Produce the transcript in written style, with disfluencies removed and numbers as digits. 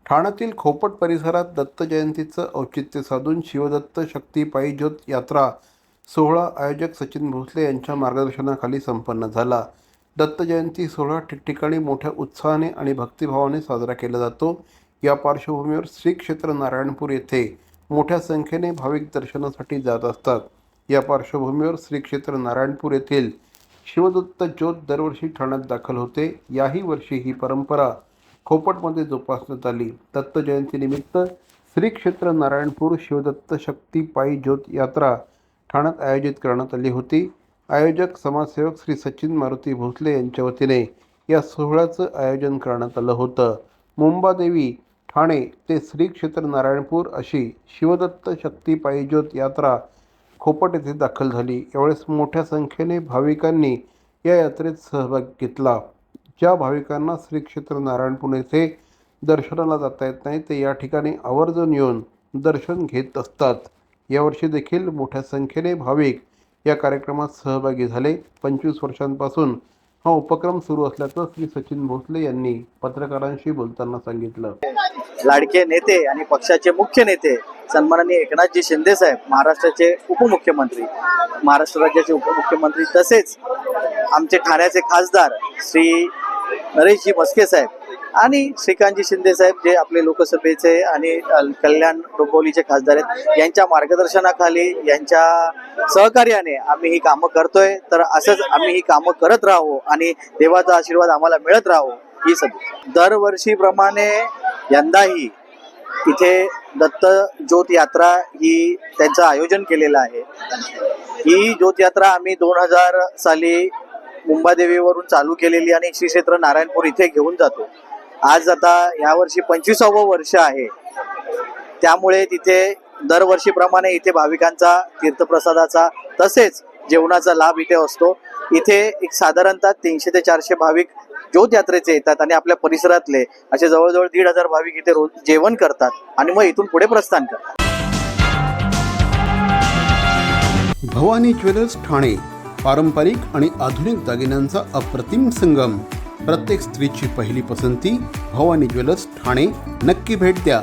ठाण्यातील खोपट परिसरात दत्त जयंतीचं औचित्य साधून शिवदत्त शक्ती पायी ज्योत यात्रा सोहळा आयोजक सचिन भोसले यांच्या मार्गदर्शनाखाली संपन्न झाला. दत्त जयंती सोहळा ठिकठिकाणी मोठ्या उत्साहाने आणि भक्तिभावाने साजरा केला जातो. या पार्श्वभूमीवर श्री क्षेत्र नारायणपूर येथे मोठ्या संख्येने भाविक दर्शनासाठी जात असतात. या पार्श्वभूमीवर श्री क्षेत्र नारायणपूर येथील शिवदत्त ज्योत दरवर्षी ठाण्यात दाखल होते. याही वर्षी ही परंपरा खोपटमध्ये जोपासण्यात आली. दत्त जयंतीनिमित्त श्री क्षेत्र नारायणपूर शिवदत्त शक्ती पायी ज्योत यात्रा ठाण्यात आयोजित करण्यात आली होती. आयोजक समाजसेवक श्री सचिन मारुती भोसले यांच्या वतीने या सोहळ्याचं आयोजन करण्यात आलं होतं. मुंबादेवी ठाणे ते श्री क्षेत्र नारायणपूर अशी शिवदत्त शक्ती पायी ज्योत यात्रा खोपट येथे दाखल झाली. यावेळेस मोठ्या संख्येने भाविकांनी या यात्रेत सहभाग घेतला. ज्या भाविकांना श्री क्षेत्र नारायणपूर येथे दर्शनाला जाता येत नाही ते या ठिकाणी आवर्जून येऊन दर्शन घेत असतात. यावर्षी देखील मोठ्या संख्येने भाविक या कार्यक्रमात सहभागी झाले. 25 वर्षांपासून हा उपक्रम सुरू असल्याचं श्री सचिन भोसले यांनी पत्रकारांशी बोलताना सांगितलं. लाडके नेते आणि पक्षाचे मुख्य नेते सन्माननीय एकनाथजी शिंदे साहेब, महाराष्ट्राचे उपमुख्यमंत्री, महाराष्ट्र राज्याचे उपमुख्यमंत्री, तसेच आमचे ठाण्याचे खासदार श्री नरेशजी मस्के साहेब आणि श्रीकांतजी शिंदे साहेब, जे आपले लोकसभेचे आणि कल्याण डोंबिवलीचे खासदार आहेत, यांच्या मार्गदर्शनाखाली, यांच्या सहकार्याने आम्ही ही कामं करतोय. तर असंच आम्ही ही कामं करत राहू आणि देवाचा आशीर्वाद आम्हाला मिळत राहू ही सदिच्छा. दरवर्षीप्रमाणे यंदाही इथे दत्त ज्योत यात्रा ही त्यांचं आयोजन केलेलं आहे. ही ज्योत यात्रा आम्ही 2000 साली मुंबादेवीवरून चालू केलेली आणि श्री क्षेत्र नारायणपूर इथे घेऊन जातो. आज आता यावर्षी 25वे वर्ष आहे. त्यामुळे तिथे दरवर्षीप्रमाणे इथे भाविकांचा तीर्थप्रसादाचा तसेच जेवणाचा लाभ इथे असतो. इथे एक साधारणतः 300 ते 400 भाविक ज्योत यात्रेचे येतात आणि आपल्या परिसरातले असे जवळजवळ 1,500 भाविक इथे रोज जेवण करतात आणि मग इथून पुढे प्रस्थान करतात. भवानी ज्वेलर्स ठाणे, पारंपरिक आणि आधुनिक दागिन्यांचा अप्रतिम संगम. प्रत्येक स्त्रीची पहिली पसंती भवानी ज्वेलर्स ठाणे. नक्की भेट द्या.